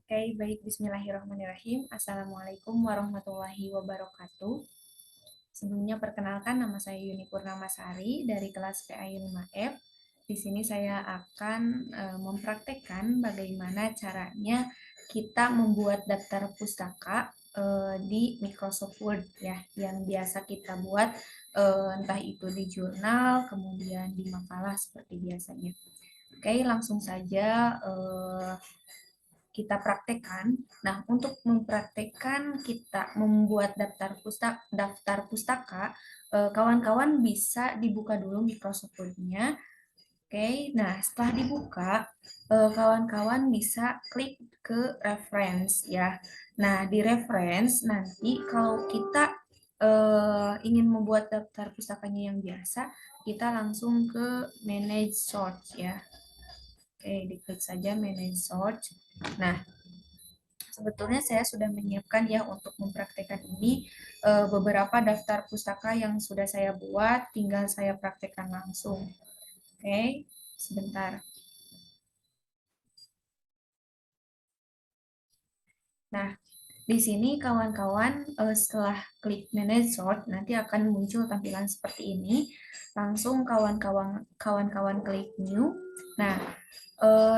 Oke, baik. Bismillahirrahmanirrahim. Assalamualaikum warahmatullahi wabarakatuh. Sebelumnya perkenalkan, nama saya Yuni Purnamasari dari kelas PA 5F. Di sini saya akan mempraktekkan bagaimana caranya kita membuat daftar pustaka di Microsoft Word ya, yang biasa kita buat entah itu di jurnal, kemudian di makalah seperti biasanya. Oke, langsung saja kita praktekkan. Nah, untuk mempraktekkan kita membuat daftar pustaka, kawan-kawan bisa dibuka dulu Microsoft Word-nya. Oke, nah setelah dibuka, kawan-kawan bisa klik ke reference ya. Nah, di reference nanti kalau kita ingin membuat daftar pustakanya yang biasa, kita langsung ke manage search ya. Oke, diklik saja manage search. Nah, sebetulnya saya sudah menyiapkan ya untuk mempraktekkan ini beberapa daftar pustaka yang sudah saya buat, tinggal saya praktekkan langsung. Oke, sebentar. Nah, di sini kawan-kawan setelah klik manage sort nanti akan muncul tampilan seperti ini. Langsung kawan-kawan klik new. Nah,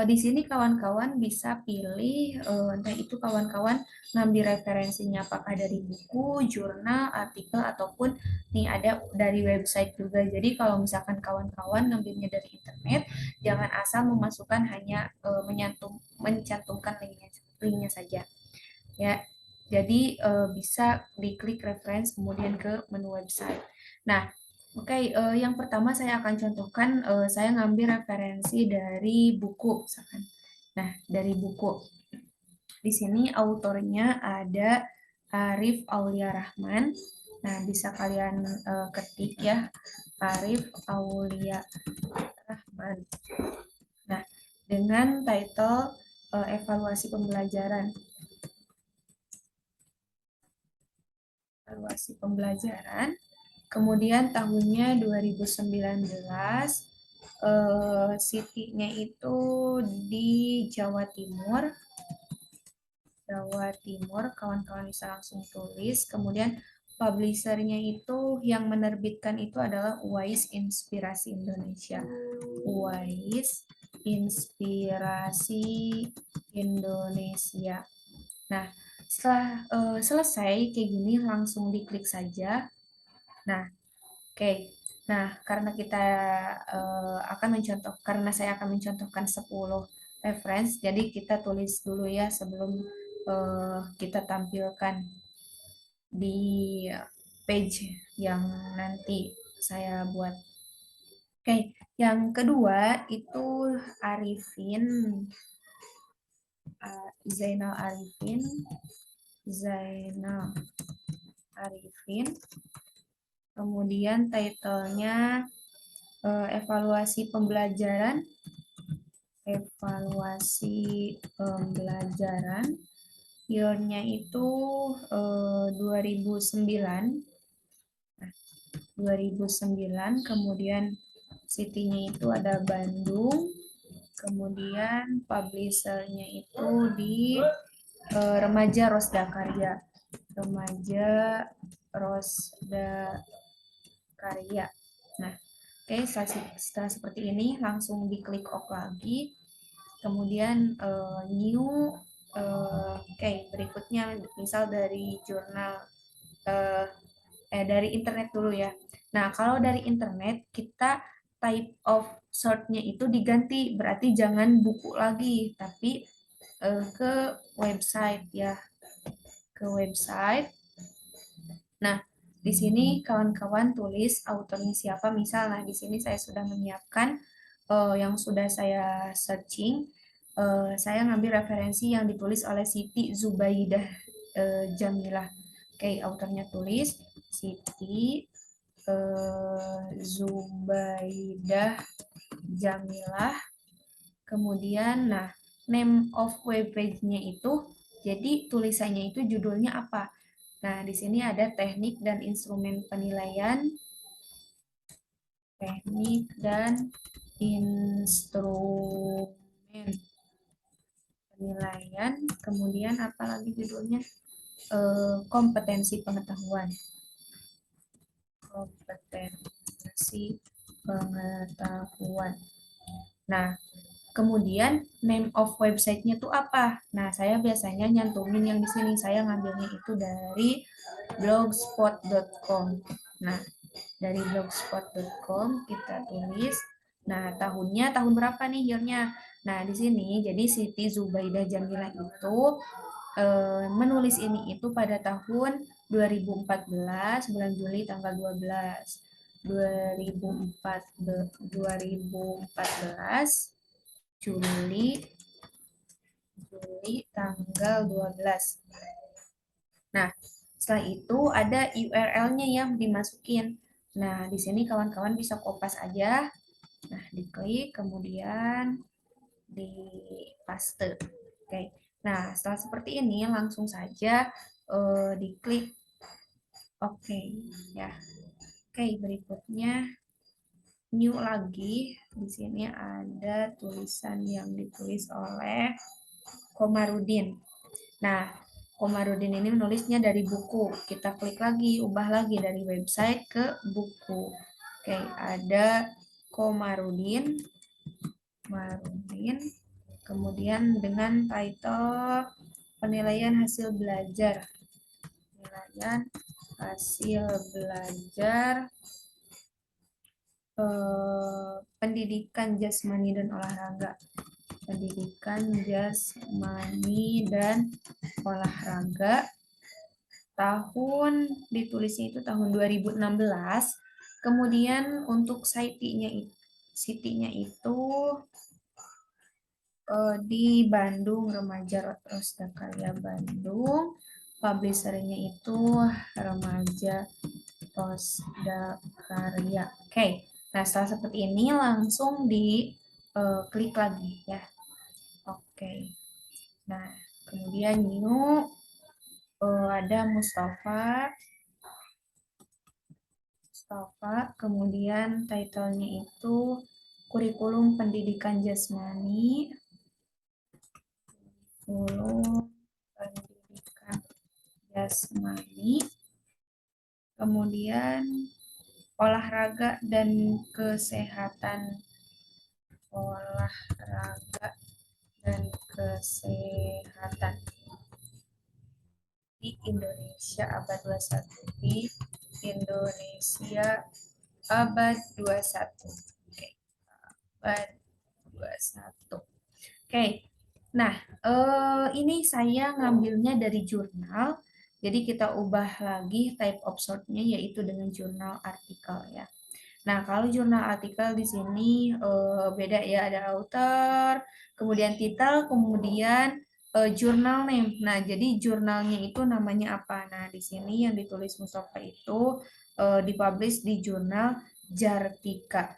di sini kawan-kawan bisa pilih entah itu kawan-kawan ngambil referensinya apakah dari buku, jurnal, artikel ataupun nih ada dari website juga. Jadi kalau misalkan kawan-kawan ngambilnya dari internet, jangan asal memasukkan hanya mencantumkan linknya saja ya. Jadi bisa diklik reference kemudian ke menu website. Nah, oke, yang pertama saya akan contohkan saya ngambil referensi dari buku misalkan. Nah, dari buku. Di sini autornya ada Arif Aulia Rahman. Nah, bisa kalian ketik ya, Arif Aulia Rahman. Nah, dengan title evaluasi pembelajaran. Evaluasi pembelajaran. Kemudian tahunnya 2019, city-nya itu di Jawa Timur. Jawa Timur, kawan-kawan bisa langsung tulis. Kemudian publisher-nya itu yang menerbitkan itu adalah Uwais Inspirasi Indonesia. Uwais Inspirasi Indonesia. Nah, setelah selesai kayak gini langsung diklik saja. Nah, oke. Nah, karena kita karena saya akan mencontohkan 10 reference, jadi kita tulis dulu ya sebelum kita tampilkan di page yang nanti saya buat. Oke, yang kedua itu Arifin, Zainal Arifin, Zainal Arifin. Kemudian title-nya evaluasi pembelajaran, year-nya itu 2009. Nah, 2009, kemudian city-nya itu ada Bandung, kemudian publisher-nya itu di Remaja Rosda Karya. Remaja Rosda Karya. Nah, oke, setelah seperti ini langsung diklik OK lagi. Kemudian new, oke, berikutnya misal dari jurnal, dari internet dulu ya. Nah, kalau dari internet kita type of sort-nya itu diganti, berarti jangan buku lagi, tapi ke website ya, ke website. Nah, di sini kawan-kawan tulis autornya siapa. Misalnya di sini saya sudah menyiapkan yang sudah saya searching. Saya ngambil referensi yang ditulis oleh Siti Zubaidah Jamilah. Oke, autornya tulis Siti Zubaidah Jamilah. Kemudian, nah, name of web page-nya itu, jadi tulisannya itu judulnya apa? Nah, di sini ada teknik dan instrumen penilaian. Teknik dan instrumen penilaian. Kemudian apa lagi judulnya? Kompetensi pengetahuan. Kompetensi pengetahuan. Nah, kemudian name of website-nya tuh apa? Nah, saya biasanya nyantumin yang di sini. Saya ngambilnya itu dari blogspot.com. Nah, dari blogspot.com kita tulis. Nah, tahun berapa nih year-nya? Nah, di sini jadi Siti Zubaidah Jamilah itu menulis ini itu pada tahun 2014 bulan Juli tanggal 12. 2014 Juli tanggal 12. Nah, setelah itu ada URL-nya yang dimasukin. Nah, di sini kawan-kawan bisa kopas aja. Nah, diklik, kemudian di paste. Oke. Nah, setelah seperti ini langsung saja diklik oke ya. Oke, berikutnya new lagi. Di sini ada tulisan yang ditulis oleh Komarudin. Nah, Komarudin ini menulisnya dari buku. Kita klik lagi, ubah lagi dari website ke buku. Oke, ada Komarudin. Kemudian dengan title penilaian hasil belajar. Penilaian hasil belajar pendidikan jasmani dan olahraga. Pendidikan jasmani dan olahraga. Tahun ditulisnya itu tahun 2016. Kemudian untuk site-nya itu di Bandung, Remaja Rosda Karya Bandung. Publishernya itu Remaja Rosda Karya. Oke, nah setelah seperti ini langsung di klik lagi ya. Oke, nah kemudian new ada Mustafa, kemudian titlenya itu kurikulum pendidikan jasmani, kurikulum pendidikan jasmani, kemudian olahraga dan kesehatan, olahraga dan kesehatan di Indonesia abad 21, di Indonesia abad 21. Oke, abad 21. Oke, nah ini saya ngambilnya dari jurnal. Jadi kita ubah lagi type of source-nya yaitu dengan jurnal artikel ya. Nah, kalau jurnal artikel di sini beda ya, ada author, kemudian title, kemudian jurnal name. Nah, jadi jurnalnya itu namanya apa? Nah, di sini yang ditulis Mustafa itu dipublish di jurnal Jartika.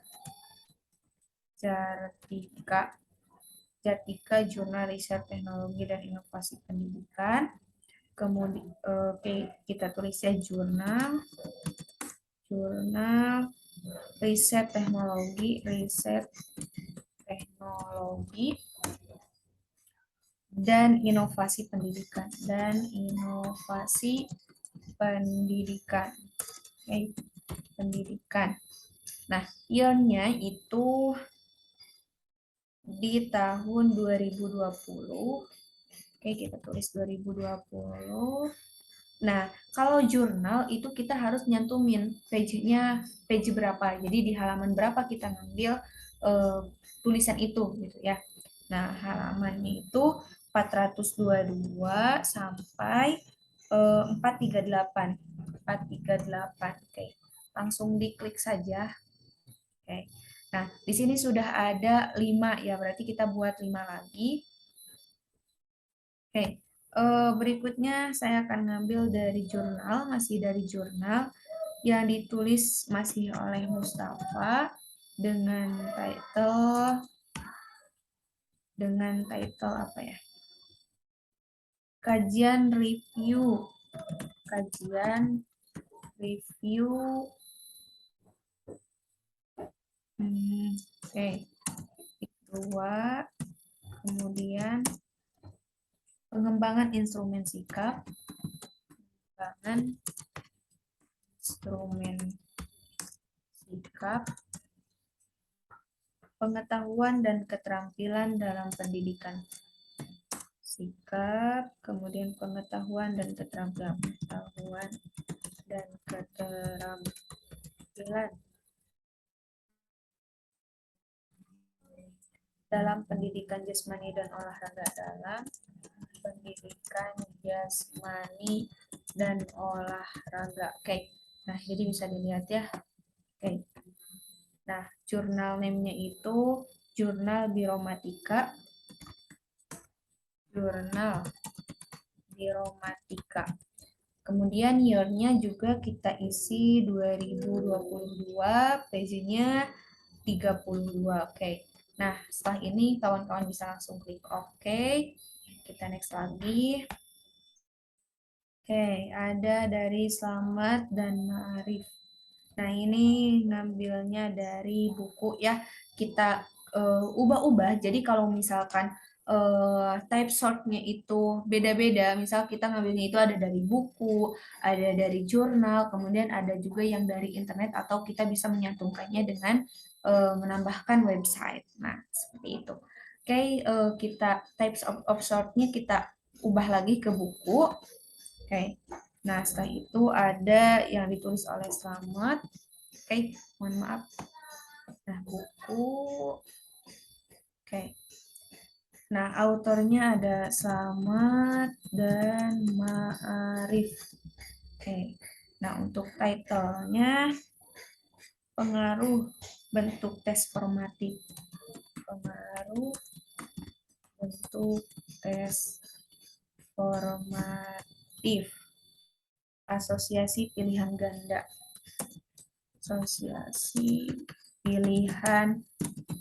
Jartika Jurnal Riset Teknologi dan Inovasi Pendidikan. Kemudian kita tulis ya jurnal riset teknologi dan inovasi pendidikan Oke, pendidikan. Nah, year-nya itu di tahun 2020. Oke, kita tulis 2020. Nah, kalau jurnal itu kita harus nyantumin page-nya, page berapa. Jadi di halaman berapa kita ngambil tulisan itu gitu ya. Nah, halamannya itu 422 sampai 438. 438. Oke. Langsung diklik saja. Oke. Nah, di sini sudah ada 5 ya, berarti kita buat 5 lagi. Oke. Berikutnya saya akan ngambil dari jurnal, masih dari jurnal yang ditulis masih oleh Mustafa dengan title apa ya? Kajian review oke. Kedua, kemudian pengembangan instrumen sikap, pengembangan instrumen sikap, pengetahuan dan keterampilan dalam pendidikan. Sikap, kemudian pengetahuan dan keterampilan. Pengetahuan dan keterampilan dalam pendidikan jasmani dan olahraga. Dalam pendidikan jasmani dan olahraga. Oke. Nah, jadi bisa dilihat ya. Oke. Nah, jurnal name-nya itu Jurnal Biromatika. Jurnal Biromatika. Kemudian year-nya juga kita isi 2022, page-nya 32. Oke. Nah, setelah ini kawan-kawan bisa langsung klik OK. Kita next lagi. Oke, ada dari Slamet dan Ma'arif. Nah, ini ngambilnya dari buku ya. Kita ubah-ubah. Jadi kalau misalkan type sort-nya itu beda-beda, misal kita ngambilnya itu ada dari buku, ada dari jurnal, kemudian ada juga yang dari internet, atau kita bisa menyantungkannya dengan menambahkan website. Nah, seperti itu. Oke, kita types of sort-nya kita ubah lagi ke buku. Oke. Nah, setelah itu ada yang ditulis oleh Slamet. Oke, mohon maaf. Nah, buku. Oke. Nah, autornya ada Slamet dan Ma'arif. Oke. Nah, untuk title-nya pengaruh bentuk tes formatif. Pengaruh bentuk tes formatif. Asosiasi pilihan ganda. Asosiasi pilihan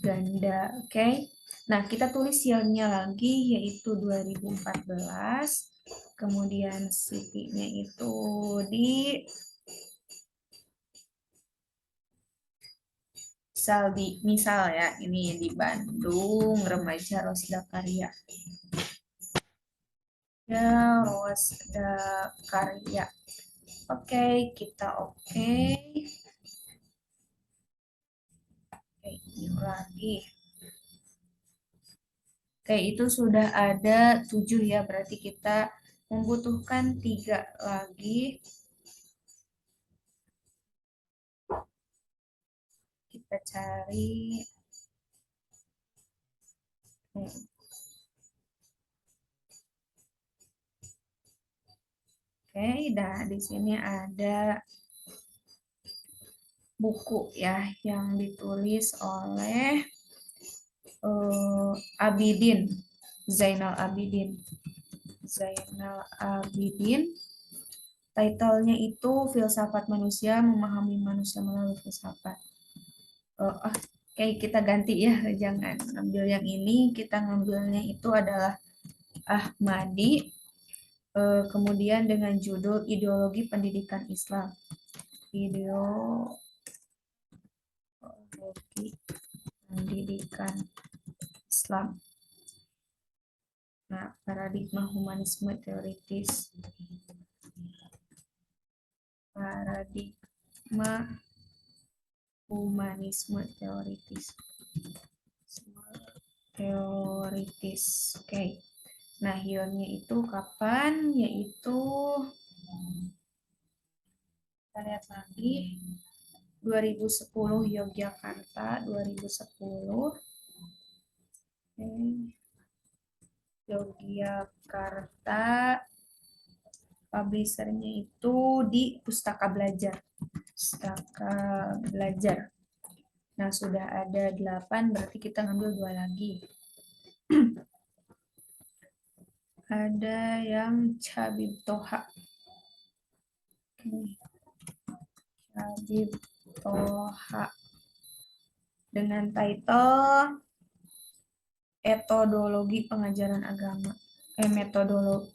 ganda. Oke. Nah, kita tulis year-nya lagi, yaitu 2014. Kemudian city-nya itu di misal ya, ini di Bandung, Remaja Rosda Karya. Ya, Rosda Karya. Oke, kita oke. Oke, ini lagi. Oke, itu sudah ada 7 ya, berarti kita membutuhkan 3 lagi. Kita cari. Oke, nah di sini ada buku ya yang ditulis oleh Abidin, Zainal Abidin. Zainal Abidin. Title-nya itu Filsafat Manusia, Memahami Manusia Melalui Filsafat. Oke, kita ganti ya, jangan ambil yang ini, kita ngambilnya itu adalah Ahmadi, kemudian dengan judul Ideologi Pendidikan Islam. Ideologi Pendidikan Islam. Nah, paradigma humanisme teoritis. Paradigma humanisme teoritis. Teoritis. Oke. Nah, year-nya itu kapan? Yaitu kita lihat lagi. 2010 Yogyakarta, 2010. Yogyakarta, publishernya itu di Pustaka Belajar. Pustaka Belajar. Nah, sudah ada 8, berarti kita ngambil 2 lagi. Ada yang Cabib Toha. Cabib Toha. Dengan title Metodologi Pengajaran Agama. Metodologi.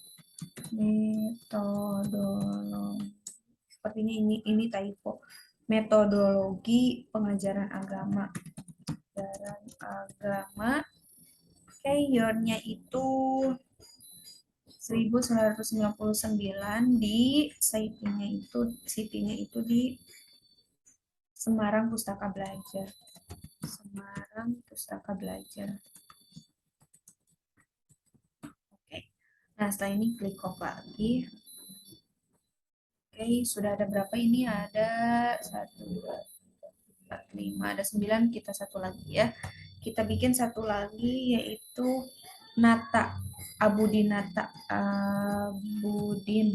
Sepertinya ini typo. Metodologi Pengajaran Agama. Pengajaran Agama. Oke, year-nya itu 1999 di site-nya itu di Semarang Pustaka Belajar. Semarang Pustaka Belajar. Oke. Nah, setelah ini klik copy lagi. Oke, sudah ada berapa ini? Ada 1, 2, 4, 5, ada 9, kita satu lagi ya. Kita bikin satu lagi yaitu Nata, Abudin Nata, Abudin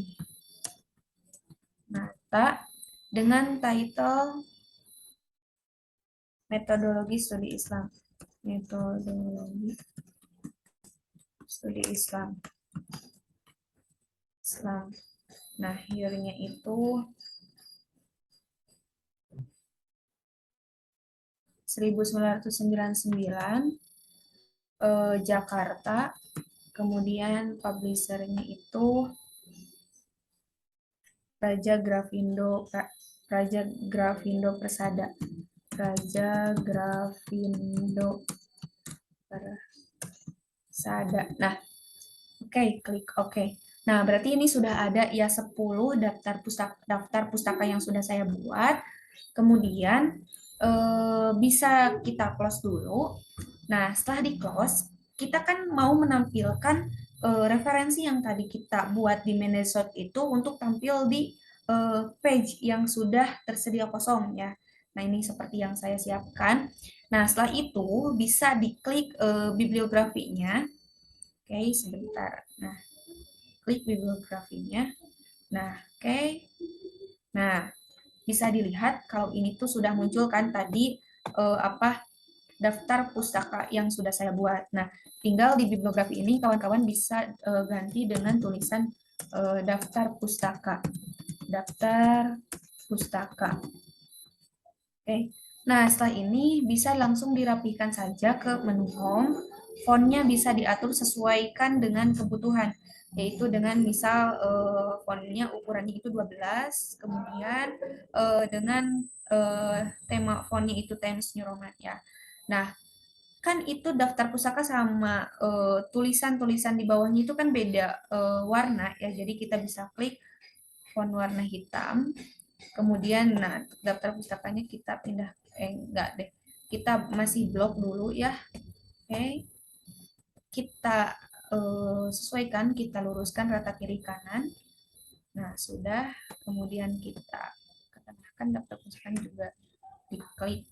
Nata dengan title metodologi studi Islam. Metodologi studi Islam. Nah, year-nya itu 1999, Jakarta. Kemudian publishernya itu Praja Grafindo Persada. Praja Grafindo Persada. Nah, oke, klik oke. Nah, berarti ini sudah ada ya 10 daftar pustaka yang sudah saya buat. Kemudian bisa kita close dulu. Nah, setelah di close, kita kan mau menampilkan referensi yang tadi kita buat di Manage itu untuk tampil di page yang sudah tersedia kosong ya. Nah, ini seperti yang saya siapkan. Nah, setelah itu bisa diklik bibliografinya. Oke, sebentar. Nah, klik bibliografinya. Nah, oke. Nah, bisa dilihat kalau ini tuh sudah muncul kan tadi apa daftar pustaka yang sudah saya buat. Nah, tinggal di bibliografi ini kawan-kawan bisa ganti dengan tulisan daftar pustaka. Daftar pustaka. Oke. Nah, setelah ini bisa langsung dirapikan saja ke menu home. Fontnya bisa diatur sesuaikan dengan kebutuhan, yaitu dengan misal fontnya ukurannya itu 12, kemudian dengan tema fontnya itu Times New Roman ya. Nah, kan itu daftar pusaka sama tulisan-tulisan di bawahnya itu kan beda warna ya. Jadi kita bisa klik font warna hitam. Kemudian nah daftar pustakanya kita pindah enggak deh. Kita masih blok dulu ya. Oke. Kita sesuaikan, kita luruskan rata kiri kanan. Nah, sudah. Kemudian kita ketengahkan daftar pustakanya juga diklik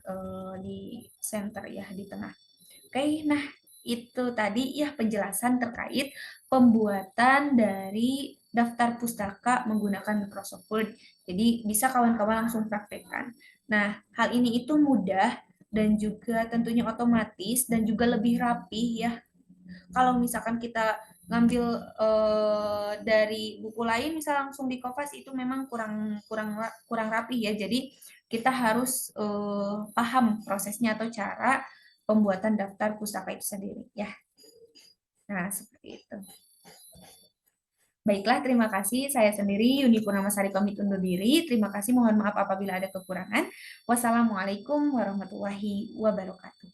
di center ya di tengah. Oke, nah itu tadi ya penjelasan terkait pembuatan dari daftar pustaka menggunakan Microsoft Word. Jadi bisa kawan-kawan langsung praktekkan. Nah, hal ini itu mudah dan juga tentunya otomatis dan juga lebih rapi ya. Kalau misalkan kita ngambil dari buku lain misal langsung di Kompas itu memang kurang kurang kurang rapi ya. Jadi kita harus paham prosesnya atau cara pembuatan daftar pustaka itu sendiri ya. Nah, seperti itu. Baiklah, terima kasih. Saya sendiri Yuni Purnamasari pamit undur diri. Terima kasih, mohon maaf apabila ada kekurangan. Wassalamualaikum warahmatullahi wabarakatuh.